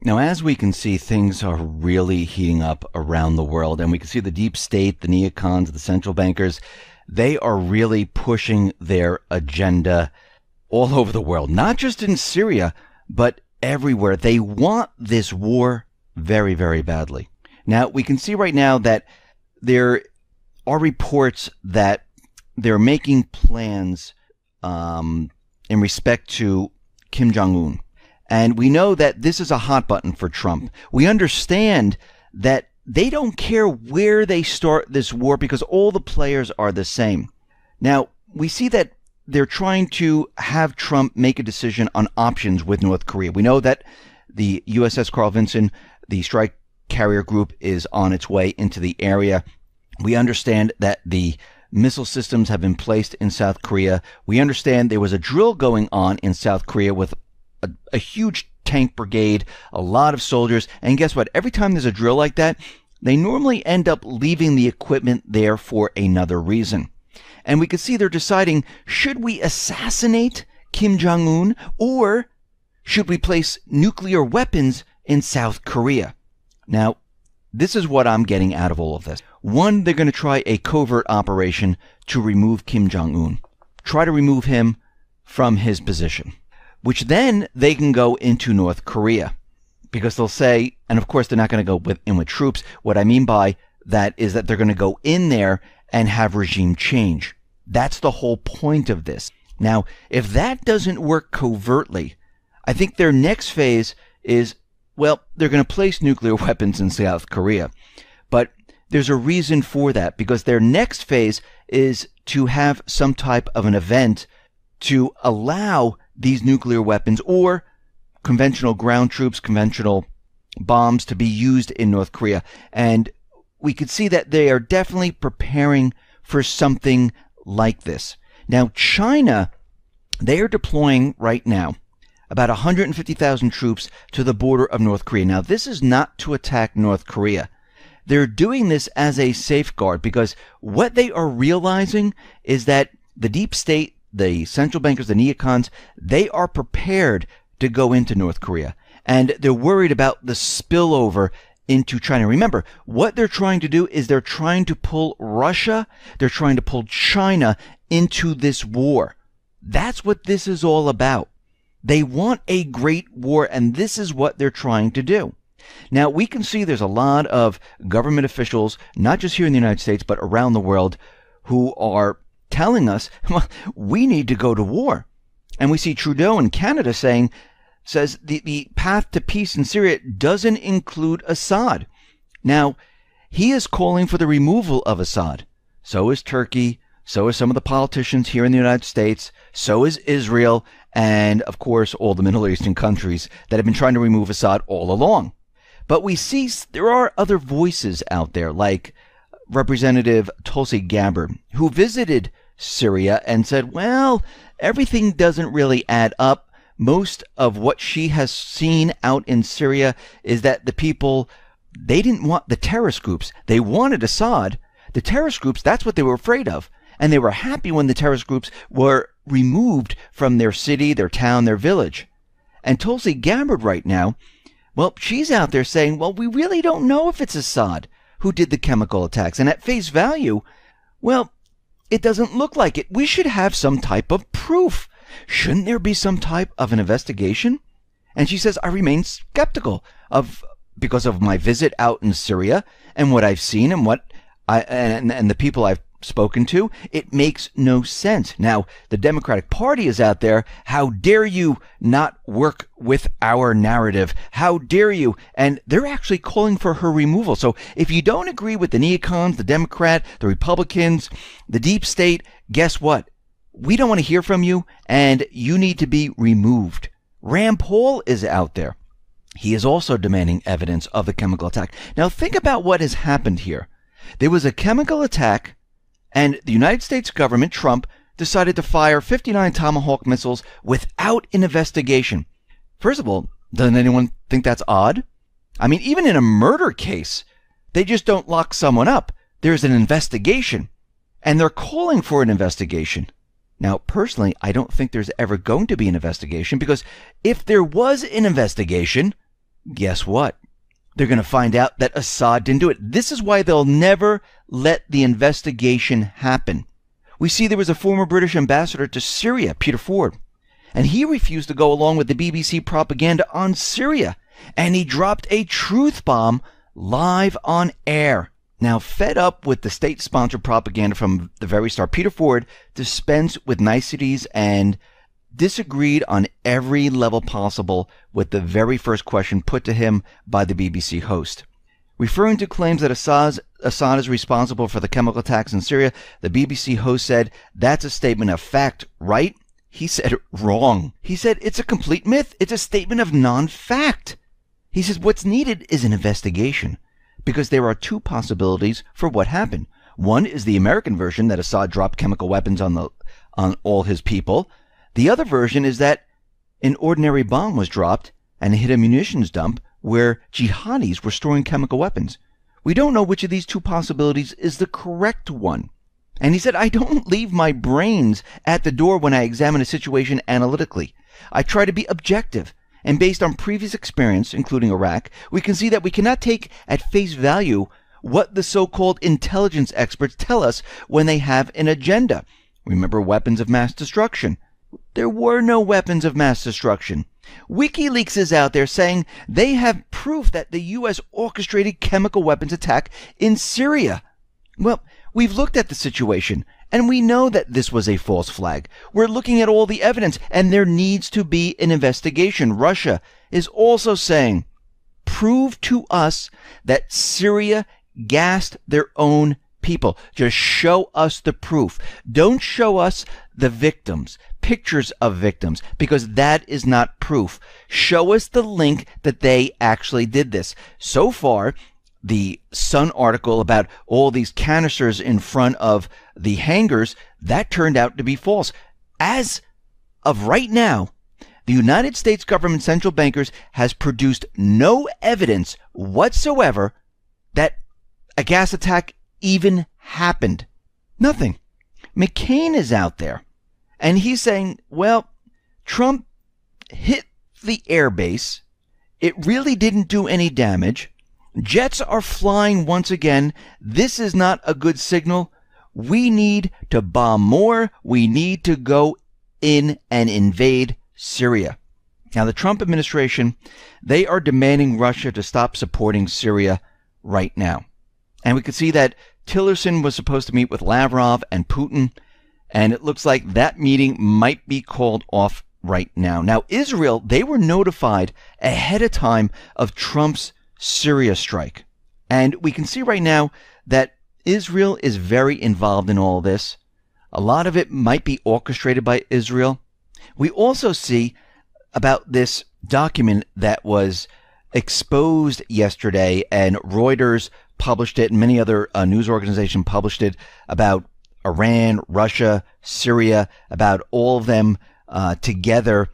Now, as we can see, things are really heating up around the world, and we can see the deep state, the neocons, the central bankers, they are really pushing their agenda all over the world, not just in Syria, but everywhere. They want this war very, very badly. Now, we can see right now that there are reports that they're making plans in respect to Kim Jong-un. And we know that this is a hot button for Trump. We understand that they don't care where they start this war because all the players are the same. Now, we see that they're trying to have Trump make a decision on options with North Korea. We know that the USS Carl Vinson, the strike carrier group, is on its way into the area. We understand that the missile systems have been placed in South Korea. We understand there was a drill going on in South Korea with a huge tank brigade, a lot of soldiers. And guess what? Every time there's a drill like that, they normally end up leaving the equipment there for another reason. And we can see they're deciding, should we assassinate Kim Jong-un or should we place nuclear weapons in South Korea? Now, this is what I'm getting out of all of this. One, they're going to try a covert operation to remove Kim Jong-un. Try to remove him from his position, which then they can go into North Korea because they'll say, and of course they're not going to go in with troops. What I mean by that is that they're going to go in there and have regime change. That's the whole point of this. Now, if that doesn't work covertly, I think their next phase is, well, they're going to place nuclear weapons in South Korea. But there's a reason for that, because their next phase is to have some type of an event to allow these nuclear weapons or conventional ground troops, conventional bombs to be used in North Korea. And we could see that they are definitely preparing for something like this. Now, China, they are deploying right now about 150,000 troops to the border of North Korea. Now, this is not to attack North Korea. They're doing this as a safeguard because what they are realizing is that the deep state, the central bankers, the neocons, they are prepared to go into North Korea. And they're worried about the spillover into China. Remember, what they're trying to do is they're trying to pull Russia, they're trying to pull China into this war. That's what this is all about. They want a great war, and this is what they're trying to do. Now, we can see there's a lot of government officials, not just here in the United States, but around the world, who are telling us, well, we need to go to war. And we see Trudeau in Canada says the path to peace in Syria doesn't include Assad. Now, he is calling for the removal of Assad. So is Turkey. So is some of the politicians here in the United States. So is Israel. And, of course, all the Middle Eastern countries that have been trying to remove Assad all along. But we see there are other voices out there, like Representative Tulsi Gabbard, who visited Syria and said, well, everything doesn't really add up. Most of what she has seen out in Syria is that the people, they didn't want the terrorist groups. They wanted Assad. The terrorist groups, that's what they were afraid of. And they were happy when the terrorist groups were removed from their city, their town, their village. And Tulsi Gabbard right now, well, she's out there saying, well, we really don't know if it's Assad who did the chemical attacks. And at face value, well, it doesn't look like it. We should have some type of proof. Shouldn't there be some type of an investigation? And she says, I remain skeptical because of my visit out in Syria and what I've seen and what and the people I've spoken to. It makes no sense. Now, the Democratic Party is out there. How dare you not work with our narrative? How dare you? And they're actually calling for her removal. So if you don't agree with the neocons, the Democrat, the Republicans, the deep state, guess what? We don't want to hear from you, and you need to be removed. Rand Paul is out there. He is also demanding evidence of the chemical attack. Now, think about what has happened here. There was a chemical attack, and the United States government, Trump, decided to fire 59 Tomahawk missiles without an investigation. First of all, doesn't anyone think that's odd? I mean, even in a murder case, they just don't lock someone up. There's an investigation, and they're calling for an investigation. Now, personally, I don't think there's ever going to be an investigation, because if there was an investigation, Guess what? They're going to find out that Assad didn't do it. This is why they'll never let the investigation happen. We see there was a former British ambassador to Syria, Peter Ford, and he refused to go along with the BBC propaganda on Syria, and he dropped a truth bomb live on air. Now, fed up with the state-sponsored propaganda from the very start, Peter Ford dispensed with niceties and disagreed on every level possible with the very first question put to him by the BBC host. Referring to claims that Assad is responsible for the chemical attacks in Syria, the BBC host said, "That's a statement of fact, right?" He said, "Wrong." He said, "It's a complete myth. It's a statement of non-fact." He says, "What's needed is an investigation, because there are two possibilities for what happened. One is the American version that Assad dropped chemical weapons on all his people. The other version is that an ordinary bomb was dropped and hit a munitions dump where jihadis were storing chemical weapons. We don't know which of these two possibilities is the correct one." And he said, "I don't leave my brains at the door when I examine a situation analytically. I try to be objective. And based on previous experience, including Iraq, we can see that we cannot take at face value what the so-called intelligence experts tell us when they have an agenda. Remember weapons of mass destruction. There were no weapons of mass destruction. WikiLeaks is out there saying they have proof that the U.S. orchestrated chemical weapons attack in Syria. Well, we've looked at the situation, and we know that this was a false flag. We're looking at all the evidence, and there needs to be an investigation. Russia is also saying, prove to us that Syria gassed their own people. Just show us the proof. Don't show us the victims, pictures of victims, because that is not proof. Show us the link that they actually did this. So far, the Sun article about all these canisters in front of the hangars, that turned out to be false. As of right now, the United States government central bankers has produced no evidence whatsoever that a gas attack even happened. Nothing. McCain is out there, and he's saying, well, Trump hit the airbase. It really didn't do any damage. Jets are flying once again. This is not a good signal. We need to bomb more. We need to go in and invade Syria. Now, the Trump administration, they are demanding Russia to stop supporting Syria right now. And we can see that Tillerson was supposed to meet with Lavrov and Putin, and it looks like that meeting might be called off right now. Now, Israel, they were notified ahead of time of Trump's Syria strike. And we can see right now that Israel is very involved in all this. A lot of it might be orchestrated by Israel. We also see about this document that was exposed yesterday, and Reuters published it, and many other news organizations published it, about Iran, Russia, Syria, about all of them together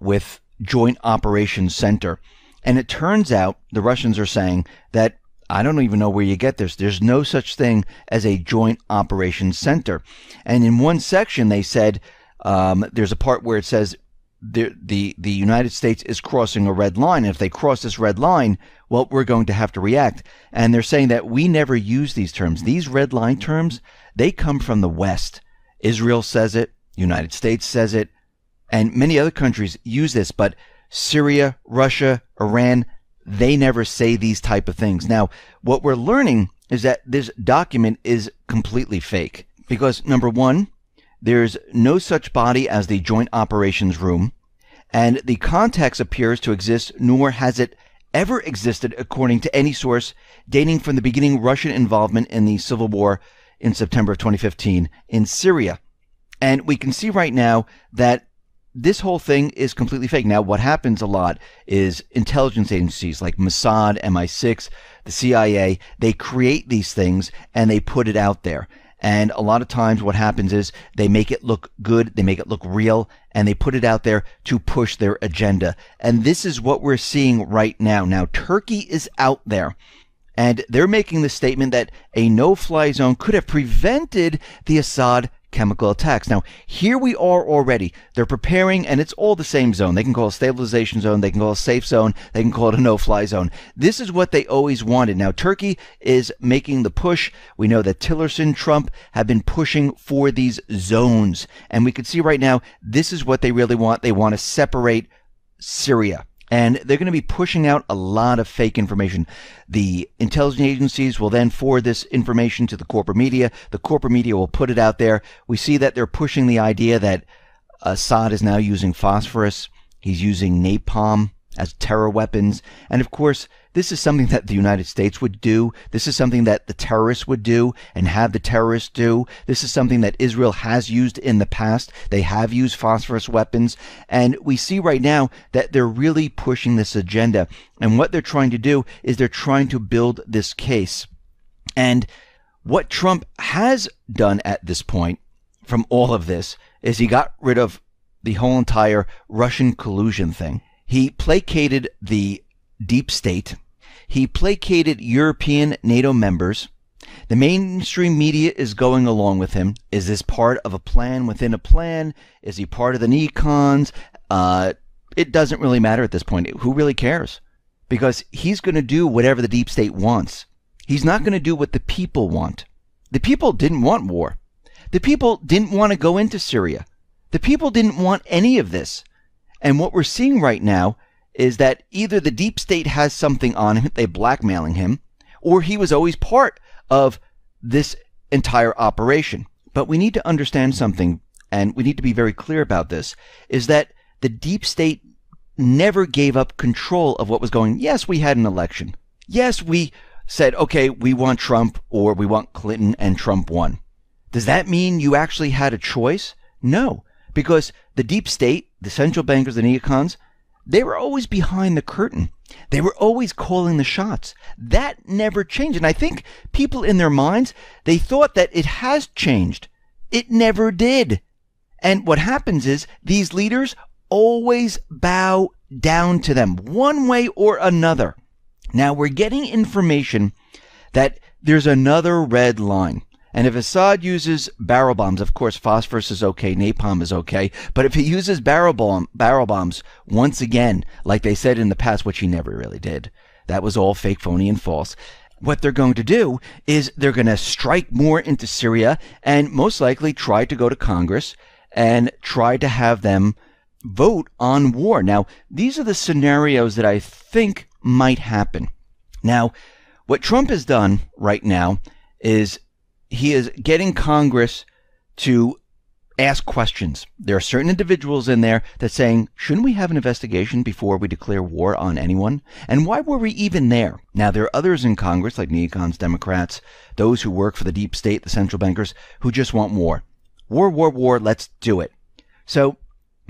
with Joint Operations Center. And it turns out the Russians are saying that, I don't even know where you get this, there's no such thing as a Joint Operations Center. And in one section they said, there's a part where it says the United States is crossing a red line. And if they cross this red line, well, we're going to have to react. And they're saying that we never use these terms. These red line terms, they come from the West. Israel says it, United States says it, and many other countries use this, but Syria, Russia, Iran, they never say these type of things. Now, what we're learning is that this document is completely fake because, number one, there's no such body as the Joint Operations Room, and the context appears to exist, nor has it ever existed according to any source dating from the beginning Russian involvement in the civil war in September of 2015 in Syria. And we can see right now that this whole thing is completely fake. Now, what happens a lot is intelligence agencies like Mossad, MI6, the CIA, they create these things and they put it out there. And a lot of times what happens is they make it look good, they make it look real, and they put it out there to push their agenda. And this is what we're seeing right now. Now, Turkey is out there, and they're making the statement that a no-fly zone could have prevented the Assad chemical attacks. Now, here we are already. They're preparing, and it's all the same zone. They can call it a stabilization zone. They can call it a safe zone. They can call it a no-fly zone. This is what they always wanted. Now, Turkey is making the push. We know that Tillerson, Trump have been pushing for these zones. And we can see right now, this is what they really want. They want to separate Syria. And they're going to be pushing out a lot of fake information. The intelligence agencies will then forward this information to the corporate media. The corporate media will put it out there. We see that they're pushing the idea that Assad is now using phosphorus. He's using napalm as terror weapons. And of course, this is something that the United States would do. This is something that the terrorists would do and have the terrorists do. This is something that Israel has used in the past. They have used phosphorus weapons. And we see right now that they're really pushing this agenda. And what they're trying to do is they're trying to build this case. And what Trump has done at this point from all of this is he got rid of the whole entire Russian collusion thing. He placated the deep state. He placated European NATO members. The mainstream media is going along with him. Is this part of a plan within a plan? Is he part of the neocons? It doesn't really matter at this point. Who really cares? Because he's going to do whatever the deep state wants. He's not going to do what the people want. The people didn't want war. The people didn't want to go into Syria. The people didn't want any of this. And what we're seeing right now is that either the deep state has something on him, they're blackmailing him, or he was always part of this entire operation. But we need to understand something, and we need to be very clear about this, is that the deep state never gave up control of what was going. Yes, we had an election. Yes, we said, okay, we want Trump or we want Clinton, and Trump won. Does that mean you actually had a choice? No, because the deep state, the central bankers, the neocons, they were always behind the curtain. They were always calling the shots. That never changed. And I think people in their minds, they thought that it has changed. It never did. And what happens is these leaders always bow down to them one way or another. Now we're getting information that there's another red line. And if Assad uses barrel bombs, of course, phosphorus is okay, napalm is okay. But if he uses barrel bombs once again, like they said in the past, which he never really did, that was all fake, phony, and false. What they're going to do is they're going to strike more into Syria and most likely try to go to Congress and try to have them vote on war. Now, these are the scenarios that I think might happen. Now, what Trump has done right now is he is getting Congress to ask questions. There are certain individuals in there that saying, shouldn't we have an investigation before we declare war on anyone? And why were we even there? Now, there are others in Congress, like neocons, Democrats, those who work for the deep state, the central bankers, who just want war. War, war, war, let's do it. So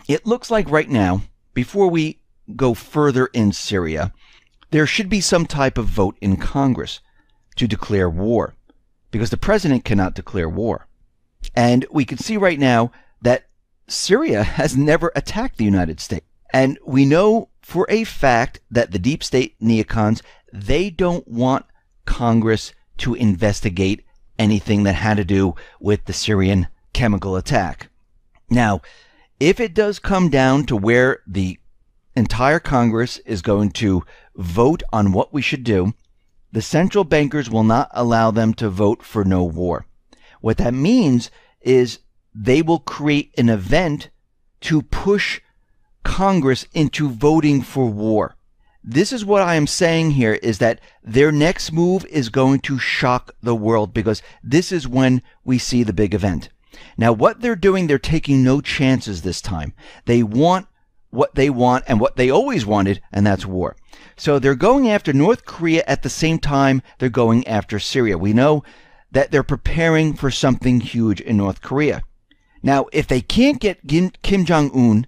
it looks like right now, before we go further in Syria, there should be some type of vote in Congress to declare war, because the president cannot declare war. And we can see right now that Syria has never attacked the United States. And we know for a fact that the deep state neocons, they don't want Congress to investigate anything that had to do with the Syrian chemical attack. Now, if it does come down to where the entire Congress is going to vote on what we should do, the central bankers will not allow them to vote for no war. What that means is they will create an event to push Congress into voting for war. This is what I am saying here, is that their next move is going to shock the world, because this is when we see the big event. Now, what they're doing, they're taking no chances this time. They want what they want and what they always wanted, and that's war. So they're going after North Korea at the same time they're going after Syria. We know that they're preparing for something huge in North Korea. Now, if they can't get Kim Jong-un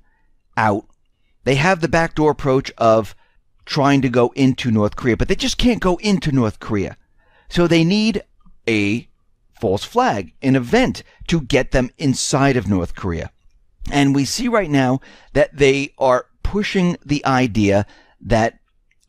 out, they have the backdoor approach of trying to go into North Korea, but they just can't go into North Korea. So they need a false flag, an event to get them inside of North Korea. And we see right now that they are pushing the idea that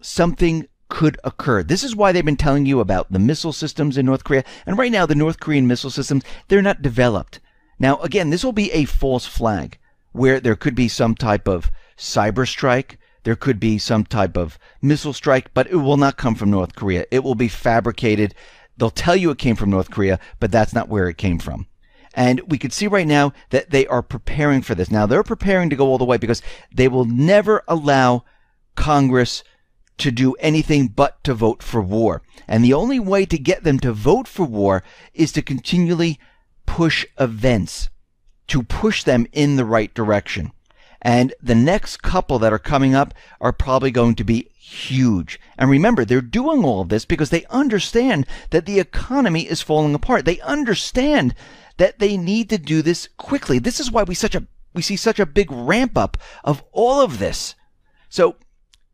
something could occur. This is why they've been telling you about the missile systems in North Korea. And right now, the North Korean missile systems, they're not developed. Now, again, this will be a false flag where there could be some type of cyber strike, there could be some type of missile strike, but it will not come from North Korea. It will be fabricated. They'll tell you it came from North Korea, but that's not where it came from. And we can see right now that they are preparing for this. Now, they're preparing to go all the way because they will never allow Congress to do anything but to vote for war. And the only way to get them to vote for war is to continually push events, to push them in the right direction. And the next couple that are coming up are probably going to be huge. And remember, they're doing all of this because they understand that the economy is falling apart. They understand that they need to do this quickly. This is why we see such a big ramp up of all of this. So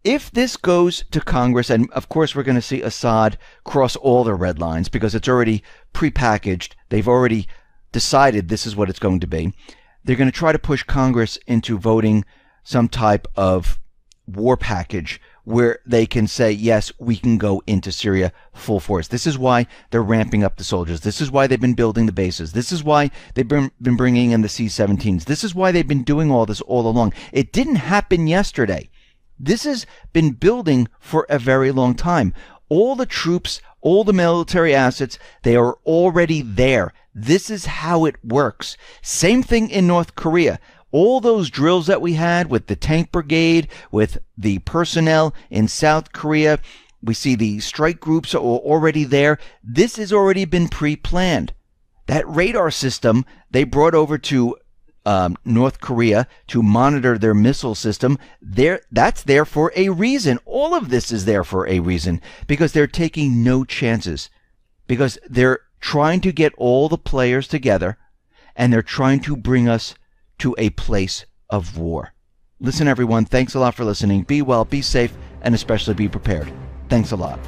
if this goes to Congress, and of course we're going to see Assad cross all the red lines because it's already prepackaged. They've already decided this is what it's going to be. They're going to try to push Congress into voting some type of war package where they can say, yes, we can go into Syria full force. This is why they're ramping up the soldiers. This is why they've been building the bases. This is why they've been bringing in the C-17s. This is why they've been doing all this all along. It didn't happen yesterday. This has been building for a very long time. All the troops, all the military assets, they are already there. This is how it works. Same thing in North Korea. All those drills that we had with the tank brigade, with the personnel in South Korea, we see the strike groups are already there. This has already been pre-planned. That radar system they brought over to North Korea to monitor their missile system, that's there for a reason. All of this is there for a reason because they're taking no chances, because they're trying to get all the players together and they're trying to bring us to a place of war. Listen, everyone, thanks a lot for listening. Be well, be safe, and especially be prepared. Thanks a lot.